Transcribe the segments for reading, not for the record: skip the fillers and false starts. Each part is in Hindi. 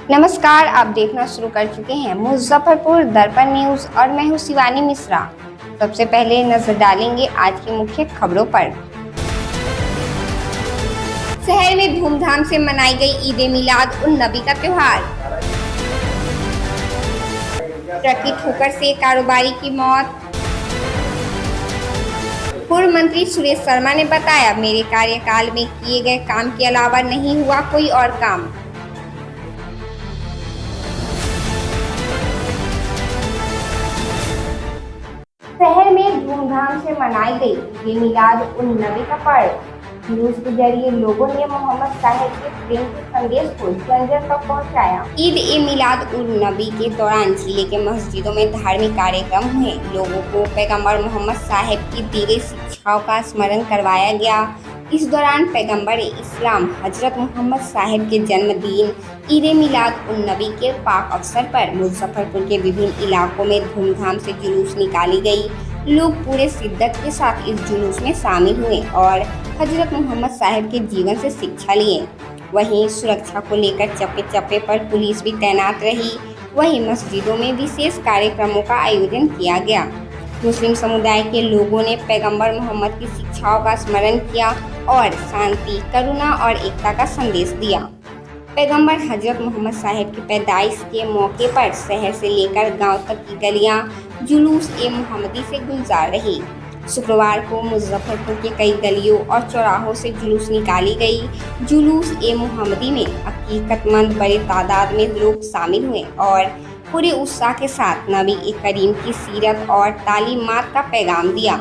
नमस्कार, आप देखना शुरू कर चुके हैं मुजफ्फरपुर दर्पण न्यूज और मैं हूं शिवानी मिश्रा। सबसे पहले नजर डालेंगे आज की मुख्य खबरों पर। शहर में धूमधाम से मनाई गई ईद ए मिलाद उन नबी का त्योहार। ट्रक की ठोकर से कारोबारी की मौत। पूर्व मंत्री सुरेश शर्मा ने बताया, मेरे कार्यकाल में किए गए काम के अलावा नहीं हुआ कोई और काम। शहर में धूमधाम से मनाई गई ईद ए मिलाद उन नबी का पर्व। जुलूस के जरिए लोगों ने मोहम्मद साहब के प्रेम के संदेश को जन जन तक पहुंचाया। ईद ए मिलाद उन नबी के दौरान जिले के मस्जिदों में धार्मिक कार्यक्रम हुए। लोगों को पैगंबर मोहम्मद साहब की दी गई शिक्षाओं का स्मरण करवाया गया। इस दौरान पैगंबर इस्लाम हजरत मोहम्मद साहब के जन्मदिन ईद ए मिलाद उन नबी के पाक अवसर पर मुजफ्फरपुर के विभिन्न इलाकों में धूमधाम से जुलूस निकाली गई। लोग पूरे शिद्दत के साथ इस जुलूस में शामिल हुए और हजरत मोहम्मद साहब के जीवन से शिक्षा लिए। वहीं सुरक्षा को लेकर चप्पे चप्पे पर पुलिस भी तैनात रही। वहीं मस्जिदों में विशेष कार्यक्रमों का आयोजन किया गया। मुस्लिम समुदाय के लोगों ने पैगंबर मोहम्मद की शिक्षाओं का स्मरण किया और शांति, करुणा और एकता का संदेश दिया। पैगंबर हजरत मोहम्मद साहब की पैदाइश के मौके पर शहर से लेकर गांव तक की गलियां जुलूस ए मोहम्मदी से गुलजार रही। शुक्रवार को मुजफ्फरपुर के कई गलियों और चौराहों से जुलूस निकाली गई। जुलूस ए मोहम्मदी में हकीकतमंद बड़े तादाद में लोग शामिल हुए और पूरे उत्साह के साथ नबी करीम की सीरत और तालीमात का पैगाम दिया।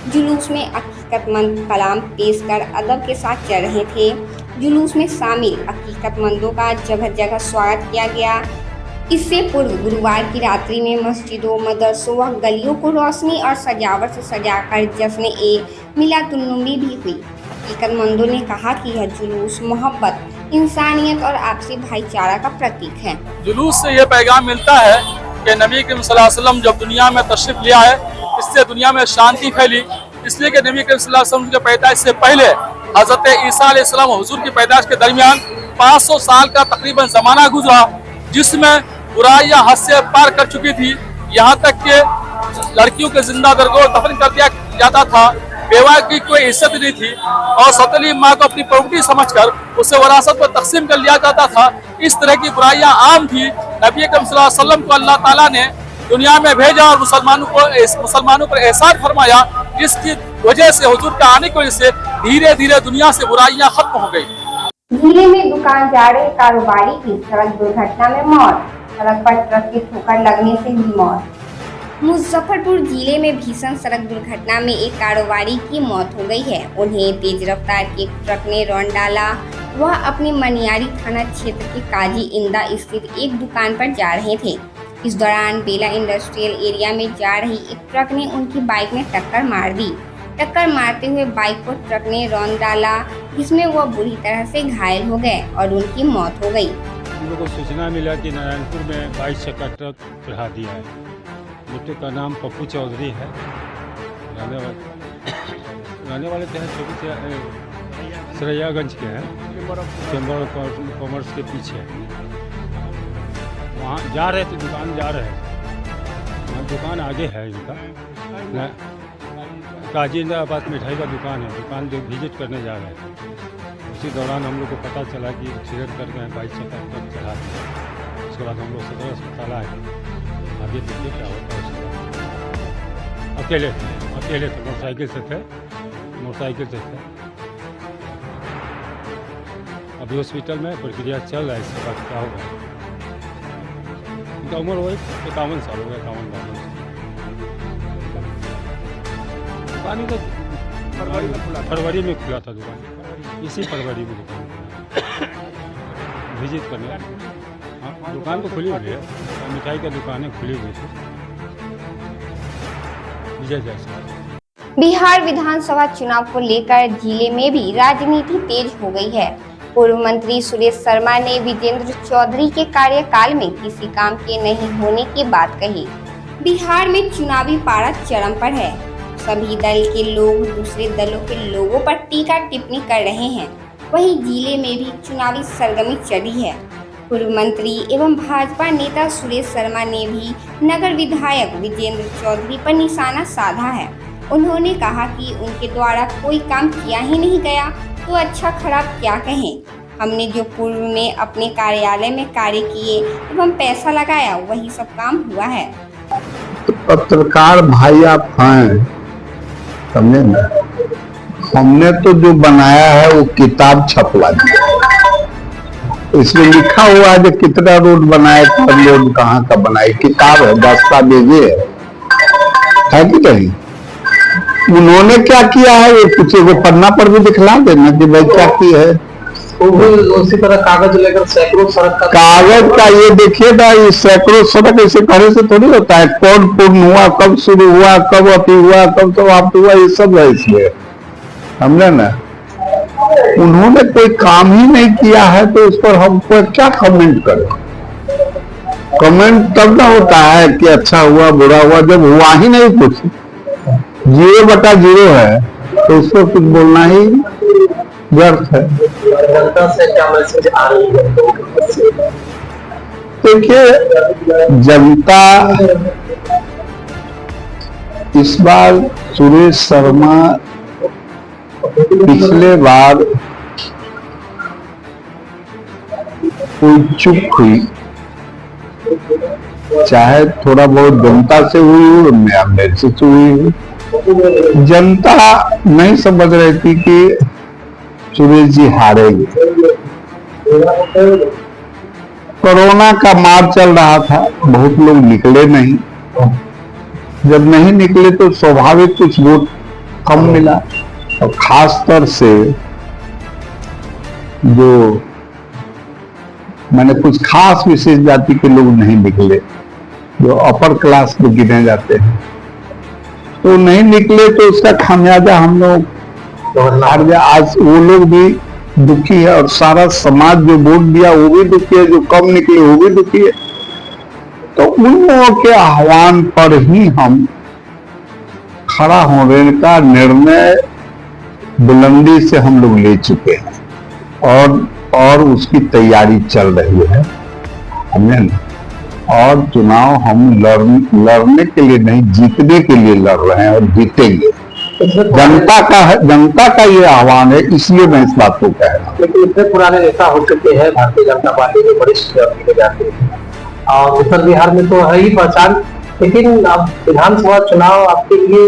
जुलूस में हकीकतमंद कलाम पेश कर अदब के साथ चल रहे थे। जुलूस में शामिल हकीकतमंदों का जगह जगह स्वागत किया गया। इससे पूर्व गुरुवार की रात्रि में मस्जिदों, मदरसों व गलियों को रोशनी और सजावट से सजाकर जश्न ए मिलादुन्नबी भी हुई। हकीकतमंदों ने कहा कि यह जुलूस मोहब्बत, इंसानियत और आपसी भाईचारा का प्रतीक है। जुलूस से यह पैगाम मिलता है कि नबी करीम सल्लल्लाहु अलैहि वसल्लम जब दुनिया में तशरीफ लिया है, इससे दुनिया में शांति फैली। इसलिए कि नबी करीम सल्लल्लाहु अलैहि वसल्लम के पैदाइश से पहले हजरत ईसा अलैहिस्सलाम हुजूर की पैदाइश के दरमियान 500 साल का तकरीबन जमाना गुजरा, जिसमें बुराइयां हद से पार कर चुकी थी। यहाँ तक कि लड़कियों के जिंदा दरगोर दफन कर दिया जाता था, बेवा की कोई इज्जत नहीं थी और सौतेली माँ को अपनी प्रॉपर्टी समझकर उसे वरासत पर तकसीम कर लिया जाता था। इस तरह की बुराइयां आम थी। नबी अकरम सल्लल्लाहु अलैहि वसल्लम को अल्लाह ताला ने दुनिया में भेजा और मुसलमानों पर एहसान फरमाया, जिसकी वजह से हुजूर के आने की वजह से धीरे धीरे दुनिया से बुराइयां खत्म हो गई। जिले में दुकान जा रहे कारोबारी की सड़क दुर्घटना में मौत। सड़क पर ट्रक की ठोकर लगने से हुई मौत। मुजफ्फरपुर जिले में भीषण सड़क दुर्घटना में एक कारोबारी की मौत हो गई है। उन्हें तेज रफ्तार के ट्रक ने रौंद डाला। वह अपने मनियारी थाना क्षेत्र के काजी इंदा स्थित एक दुकान पर जा रहे थे। इस दौरान बेला इंडस्ट्रियल एरिया में जा रही एक ट्रक ने उनकी बाइक में टक्कर मार दी। टक्कर मारते हुए बाइक को ट्रक ने रौंद डाला, जिसमें वह बुरी तरह से घायल हो गए और उनकी मौत हो गई। हम लोग को सूचना मिला कि नारायणपुर में 22 चक्का ट्रक चढ़ा दिया है। मृतक का नाम पप्पू चौधरी है। रहने वाले तो हैं सरैयागंज के हैं, चैम्बर ऑफ कॉमर्स के पीछे। वहाँ जा रहे थे, दुकान जा रहे थे। वहाँ दुकान आगे है इनका, काजींदाबाद मिठाई का दुकान है। दुकान जो विजिट करने जा रहे थे, उसी दौरान हम लोग को पता चला कि एक्सीडेंट कर गए, 22 चक्का ट्रक चढ़ा दिया। उसके बाद हम लोग सदर अस्पताल आए। आगे देखिए क्या होता है। उसके अकेले थे, मोटरसाइकिल से थे। अभी हॉस्पिटल में प्रक्रिया चल रहा है, इसके बाद क्या होगा। उनका उम्र वही 51 साल हो गया, 51-52 साल। दुकान तो फरवरी में खुला था दुकान, इसी फरवरी में दुकान खुला विजिट करने। हाँ, दुकान तो खुली हुई है, मिठाई की दुकानें खुली हुई थी। विजय जायसवाल। बिहार विधानसभा चुनाव को लेकर जिले में भी राजनीति तेज हो गई है। पूर्व मंत्री सुरेश शर्मा ने विजेंद्र चौधरी के कार्यकाल में किसी काम के नहीं होने की बात कही। बिहार में चुनावी पारा चरम पर है। सभी दल के लोग दूसरे दलों के लोगों पर टीका टिप्पणी कर रहे हैं। वहीं जिले में भी चुनावी सरगर्मी चली है। पूर्व मंत्री एवं भाजपा नेता सुरेश शर्मा ने भी नगर विधायक विजेंद्र चौधरी पर निशाना साधा है। उन्होंने कहा कि उनके द्वारा कोई काम किया ही नहीं गया तो अच्छा खराब क्या कहें। हमने जो पूर्व में अपने कार्यालय में कार्य किए एवं पैसा लगाया वही सब काम हुआ है। तो पत्रकार भाई आप हैं, समझे ना। हमने तो जो बनाया है वो किताब छपवा दिया, इसमें लिखा हुआ है जो कितना रोड बनाए, कब रोड कहाँ का बनाए, किताब है, दस्तावेजे है कि नहीं। उन्होंने क्या किया है ये पूछे, वो पन्ना पर भी दिखला देना कि भाई क्या किया है। उसी तरह कागज लेकर सैकड़ों सड़क का कागज का ये देखिएगा, ये सैकड़ों सड़क ऐसे करे से थोड़ी होता है। कौन पूर्ण हुआ, कब शुरू हुआ, कब अति हुआ, कब समाप्त हुआ, ये सब है इसमें, समझे ना। उन्होंने कोई काम ही नहीं किया है तो उस पर हम क्या कमेंट करें। कमेंट तब ना होता है कि अच्छा हुआ बुरा हुआ, जब हुआ ही नहीं कुछ, 0/0 है तो उसको कुछ बोलना ही व्यर्थ है। जनता से क्या मैसेज आ रही है? देखिए, जनता इस बार सुरेश शर्मा पिछले बार कोई चुप हुई, चाहे थोड़ा बहुत जनता से हुई हो, मेरे से हुई हो। जनता नहीं समझ रही थी कि सुरेश जी हारेंगे। कोरोना का मार चल रहा था, बहुत लोग निकले नहीं। जब नहीं निकले तो स्वाभाविक कुछ वोट कम मिला, और खास तौर से जो मैंने कुछ खास विशेष जाति के लोग नहीं निकले, जो अपर क्लास में गिने जाते हैं, तो नहीं निकले तो उसका खामियाजा हम लोग हार गया। आज वो लोग भी दुखी है और सारा समाज जो वोट दिया वो भी दुखी है, जो कम निकले वो भी दुखी है। तो उन लोगों के आह्वान पर ही हम खड़ा होने का निर्णय बुलंदी से हम लोग ले चुके हैं, और उसकी तैयारी चल रही है, समझे ना। और चुनाव हम लड़ने के लिए नहीं, जीतने के लिए लड़ रहे हैं और जीतेंगे। जनता का ये आह्वान है, इसलिए मैं इस बात को कह रहा हूँ। लेकिन इतने पुराने नेता हो चुके हैं भारतीय जनता पार्टी के वरिष्ठ जाते हैं, और उत्तर बिहार में तो है ही पहचान, लेकिन अब विधानसभा चुनाव आपके लिए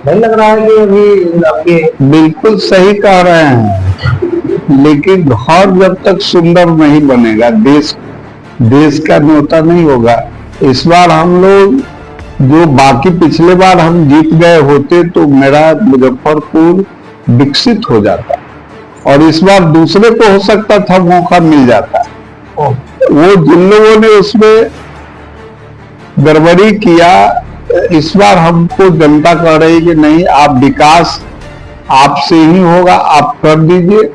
नहीं लग रहा है कि अभी आपके? बिल्कुल सही कह रहे हैं, लेकिन घर जब तक सुंदर नहीं बनेगा, देश का न्योता नहीं होगा। इस बार हम लोग जो बाकी पिछले बार हम जीत गए होते तो मेरा मुजफ्फरपुर विकसित हो जाता, और इस बार दूसरे को हो सकता था मौका मिल जाता। वो जिन लोगों ने उसमें गड़बड़ी किया, इस बार हमको जनता कह रही है कि नहीं, आप विकास आपसे ही होगा, आप कर दीजिए।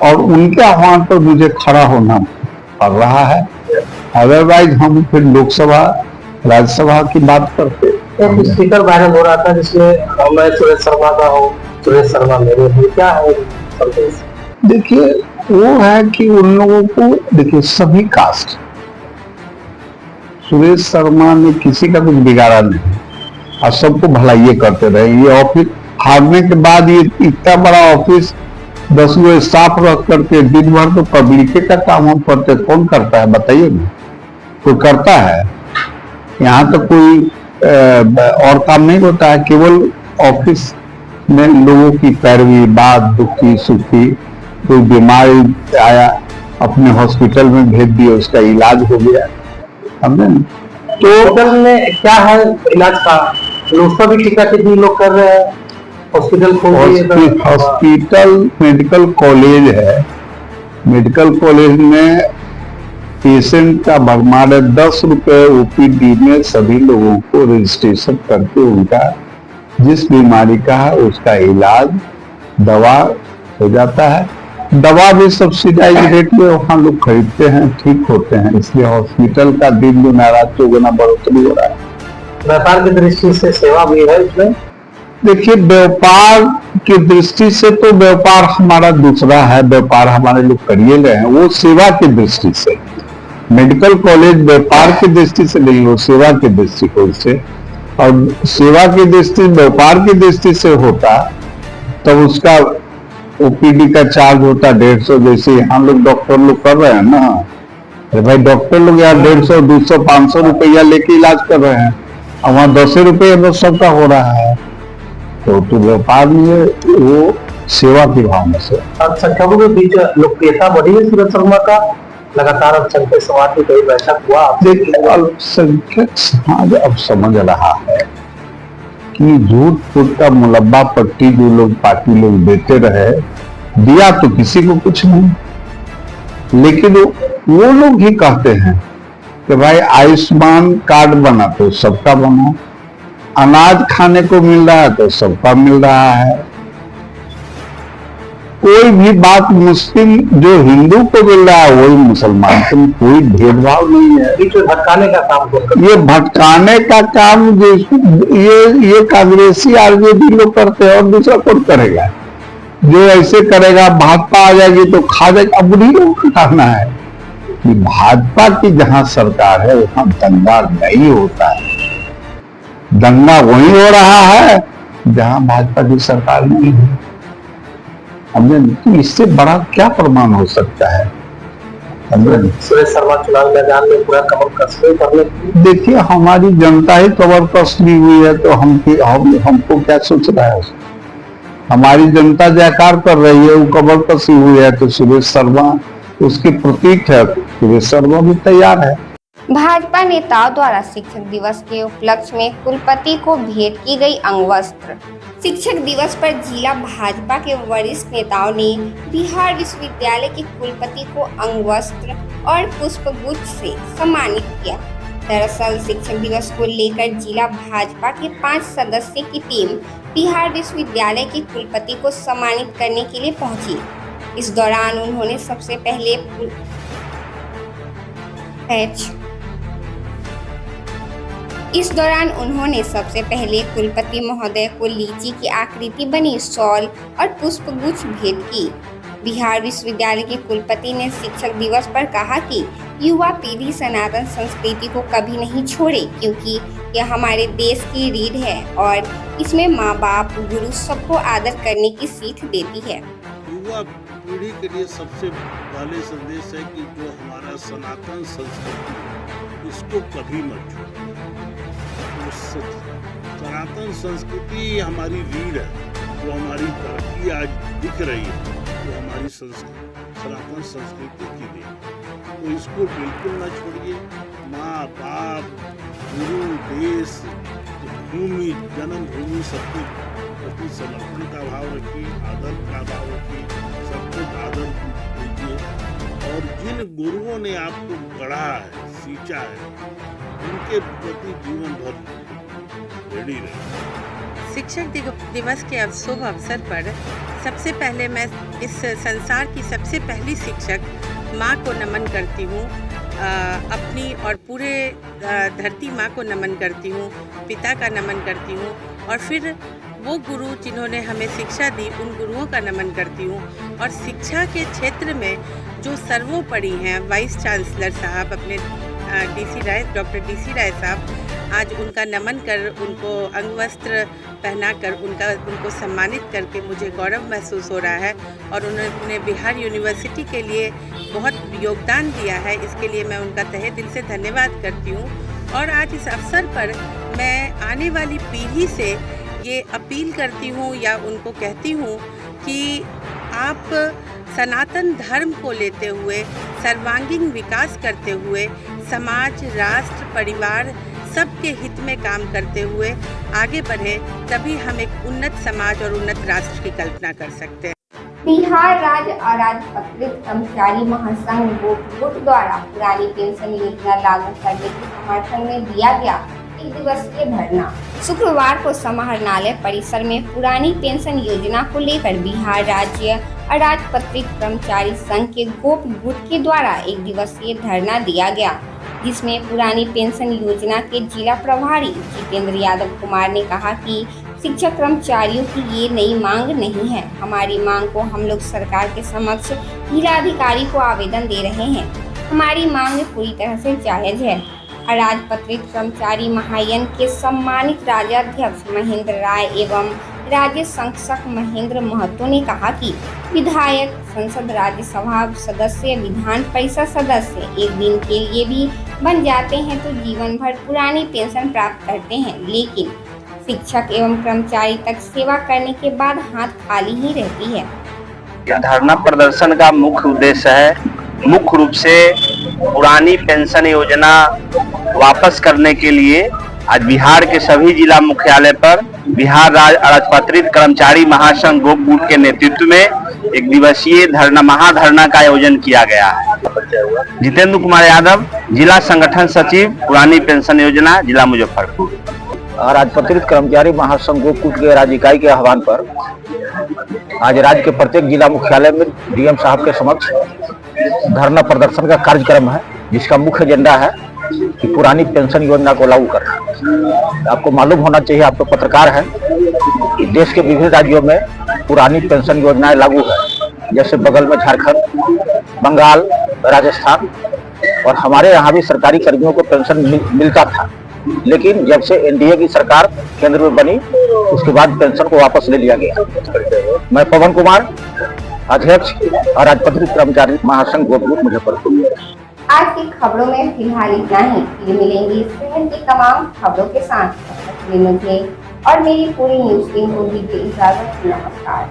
और उनके आह्वान पर मुझे खड़ा होना पड़ रहा है, अदरवाइज हम फिर लोकसभा राज्यसभा की बात करते। एक स्पीकर वायरल हो रहा था जिसमें मैं सुरेश शर्मा का हूँ, सुरेश शर्मा मेरे हैं, क्या है संदेश? देखिए, वो है कि उन लोगों को, देखिए सभी कास्ट, सुरेश शर्मा ने किसी का कुछ बिगाड़ा नहीं और सबको भलाई करते रहे। ये ऑफिस हारने के बाद ये इतना बड़ा ऑफिस 10 गो स्टाफ रख करके दिन भर तो पब्लिक का काम हम करते, कौन करता है बताइए ना, कोई करता है? यहाँ तो कोई और काम नहीं होता है, केवल ऑफिस में लोगों की पैरवी, बात दुखी सुखी, कोई बीमारी आया अपने हॉस्पिटल में भेज दिया, उसका इलाज हो गया, समझे ना। तो हॉस्पिटल में क्या है इलाज का? लोग भी टीका कितनी लोग कर रहे हैं, हॉस्पिटल खोल दिए। हॉस्पिटल मेडिकल कॉलेज है, मेडिकल कॉलेज में पेशेंट का भरमार है 10 रुपए ओपीडी में सभी लोगों को रजिस्ट्रेशन करके उनका जिस बीमारी का है उसका इलाज दवा हो जाता है। दवा भी सब्सिडाइज रेट में वहाँ लोग खरीदते हैं, ठीक होते हैं, इसलिए हॉस्पिटल का दिन जो नाराज चौगुना बढ़ोतरी हो रहा है। व्यापार की दृष्टि से सेवा भी है इसमें। देखिए, व्यापार की दृष्टि से तो व्यापार हमारा दूसरा है, व्यापार हमारे लोग करिए गए हैं, वो सेवा की दृष्टि से। मेडिकल कॉलेज व्यापार की दृष्टि से नहीं, वो सेवा की दृष्टिकोण से, और सेवा की दृष्टि व्यापार की दृष्टि से होता तब उसका ओपीडी का चार्ज होता 150, जैसे यहाँ लोग डॉक्टर लोग कर रहे हैं ना। अरे भाई, डॉक्टर लोग यहाँ 150, 200, 500 रुपया लेके इलाज कर रहे हैं, और वहाँ 10 रुपये में सबका हो रहा है। तो व्यापार में वो सेवा की भावना से। अल्पसंख्यकों के बीच लोकप्रियता बढ़ी है सूरज शर्मा का, लगातार अल्पसंख्यक समाज की कई बैठक हुआ। देखिए, अल्पसंख्यक समाज अब समझ रहा है कि झूठ फूट का मुलब्बा पट्टी जो लोग पार्टी लोग देते रहे, दिया तो किसी को कुछ नहीं, लेकिन वो लोग ही कहते हैं कि भाई आयुष्मान कार्ड बना तो सबका बना, अनाज खाने को मिल रहा है तो सबका मिल रहा है। कोई भी बात मुस्लिम जो हिंदू को मिल रहा है वही मुसलमान को, कोई भेदभाव नहीं है। बीच में भटकाने का काम करते, ये भटकाने का काम जो ये कांग्रेसी आरजेडी लोग करते हैं, और दूसरा कौन करेगा? जो ऐसे करेगा, भाजपा आ जाएगी तो खा जाएगी। अब बुढ़ी लोग कहना है कि भाजपा की जहां सरकार है वहां दंगा नहीं होता है, दंगा वही हो रहा है जहां भाजपा की सरकार नहीं है। हमने इससे बड़ा क्या प्रमाण हो सकता है? सुरेश शर्मा चुनाव मैदान में पूरा कमर कसने करने। देखिए, हमारी जनता ही कमर कसली हुई है, तो हमको क्या सोच रहा है? हमारी जनता जयकार कर रही है, वो कमर कसी हुई है, तो सुरेश शर्मा उसके प्रतीक है, सुरेश शर्मा भी तैयार है। भाजपा नेताओं द्वारा शिक्षक दिवस के उपलक्ष्य में कुलपति को भेंट की गई अंगवस्त्र। शिक्षक दिवस पर जिला भाजपा के वरिष्ठ नेताओं ने बिहार विश्वविद्यालय के कुलपति को अंगवस्त्र और पुष्पगुच्छ से सम्मानित किया। दरअसल शिक्षक दिवस को लेकर जिला भाजपा के 5 सदस्यों की टीम बिहार विश्वविद्यालय के कुलपति को सम्मानित करने के लिए पहुंची। इस दौरान उन्होंने सबसे पहले कुलपति महोदय को लीची की आकृति बनी शॉल और पुष्पगुच्छ भेंट की। बिहार विश्वविद्यालय के कुलपति ने शिक्षक दिवस पर कहा कि युवा पीढ़ी सनातन संस्कृति को कभी नहीं छोड़े, क्योंकि यह हमारे देश की रीढ़ है और इसमें माँ बाप गुरु सबको आदर करने की सीख देती है। युवा पीढ़ी के लिए सबसे पहले संदेश है कि जो हमारा सनातन संस्कृति है इसको कभी मत छोड़ो। तो सनातन संस्कृति हमारी रीढ़ है, जो हमारी तरक्की आज दिख रही है वो हमारी सनातन संस्कृति की रीढ़, तो इसको बिल्कुल न छोड़िए। माँ बाप गुरु देश भूमि जन्मभूमि सबके प्रति समर्पण का भाव रखिए, आदर का भाव रखिए, सबको आदर दीजिए, और जिन गुरुओं ने आपको गढ़ा है सींचा है उनके प्रति जीवन भर रेडी रहे। शिक्षक दिवस के शुभ अवसर पर सबसे पहले मैं इस संसार की सबसे पहली शिक्षक माँ को नमन करती हूँ, अपनी और पूरे धरती माँ को नमन करती हूँ, पिता का नमन करती हूँ, और फिर वो गुरु जिन्होंने हमें शिक्षा दी उन गुरुओं का नमन करती हूँ। और शिक्षा के क्षेत्र में जो सर्वोपरि हैं वाइस चांसलर साहब, अपने डॉक्टर डीसी राय साहब, आज उनका नमन कर उनको अंगवस्त्र पहनाकर उनको सम्मानित करके मुझे गौरव महसूस हो रहा है। और उन्होंने बिहार यूनिवर्सिटी के लिए बहुत योगदान दिया है, इसके लिए मैं उनका तहे दिल से धन्यवाद करती हूँ। और आज इस अवसर पर मैं आने वाली पीढ़ी से ये अपील करती हूँ या उनको कहती हूँ कि आप सनातन धर्म को लेते हुए सर्वांगीण विकास करते हुए समाज, राष्ट्र, परिवार सबके हित में काम करते हुए आगे बढ़े, तभी हम एक उन्नत समाज और उन्नत राष्ट्र की कल्पना कर सकते हैं। बिहार राज्य अराजपत्रित कर्मचारी महासंघ गुट द्वारा पुरानी पेंशन योजना लागू करने के समर्थन में दिया गया 1 दिवसीय धरना। शुक्रवार को समाहरणालय परिसर में पुरानी पेंशन योजना को लेकर बिहार राज्य अराजपत्रित कर्मचारी संघ के गोप गुट के द्वारा 1 दिवसीय धरना दिया गया, जिसमें पुरानी पेंशन योजना के जिला प्रभारी जितेंद्र यादव कुमार ने कहा कि शिक्षक कर्मचारियों की ये नई मांग नहीं है। हमारी मांग को हम लोग सरकार के समक्ष जिलाधिकारी को आवेदन दे रहे हैं। हमारी मांग पूरी तरह से जायज है। अराजपत्रित कर्मचारी महायन के सम्मानित राज्याध्यक्ष महेंद्र राय एवं राज्य संक्षक महेंद्र महतो ने कहा कि विधायक, संसद, राज्यसभा सदस्य, विधान परिषद सदस्य एक दिन के लिए भी बन जाते हैं तो जीवन भर पुरानी पेंशन प्राप्त करते हैं, लेकिन शिक्षक एवं कर्मचारी तक सेवा करने के बाद हाथ खाली ही रहती है। धरना प्रदर्शन का मुख्य उद्देश्य है मुख्य रूप से पुरानी पेंशन योजना वापस करने के लिए आज बिहार के सभी जिला मुख्यालय पर बिहार राज्य अराजपत्रित कर्मचारी महासंघ गोपगुट के नेतृत्व में एक दिवसीय महाधरना का आयोजन किया गया है। जितेंद्र कुमार यादव, जिला संगठन सचिव, पुरानी पेंशन योजना, जिला मुजफ्फरपुर। अराजपत्रित कर्मचारी महासंघ गोपगुट के राज्य इकाई के आह्वान पर आज राज्य के प्रत्येक जिला मुख्यालय में डीएम साहब के समक्ष धरना प्रदर्शन का कार्यक्रम है, जिसका मुख्य एजेंडा है कि पुरानी पेंशन योजना को लागू करना। आपको मालूम होना चाहिए, आप तो पत्रकार हैं, कि देश के विभिन्न राज्यों में पुरानी पेंशन योजनाएं लागू है, जैसे बगल में झारखंड, बंगाल, राजस्थान, और हमारे यहाँ भी सरकारी कर्मियों को पेंशन मिलता था, लेकिन जब से एनडीए की सरकार केंद्र में बनी उसके बाद पेंशन को वापस ले लिया गया। मैं पवन कुमार, अध्यक्ष अराजपत्रित कर्मचारी महासंघ गोपगुट मुजफ्फरपुर। आज की खबरों में फिलहाल इतना ही। फिर मिलेंगे शहर की तमाम खबरों के साथ। मुझे और मेरी पूरी न्यूज टीम को दीजिए इजाजत। नमस्कार।